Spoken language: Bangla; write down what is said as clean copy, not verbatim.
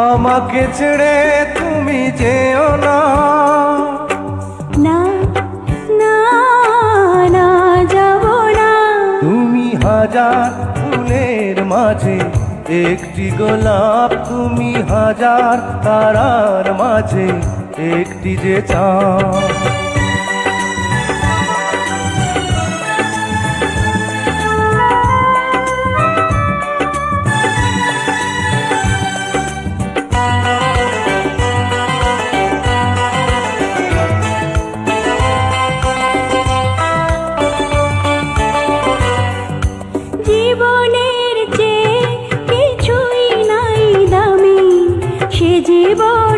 আমাকে ছেড়ে তুমি যেও না, না না না যাব না। তুমি হাজার ফুলের মাঝে একটি গোলাপ, তুমি হাজার তারার মাঝে একটি যে চাঁদ। জীবনের চেয়ে কিছুই নাই দামি, সে জীবন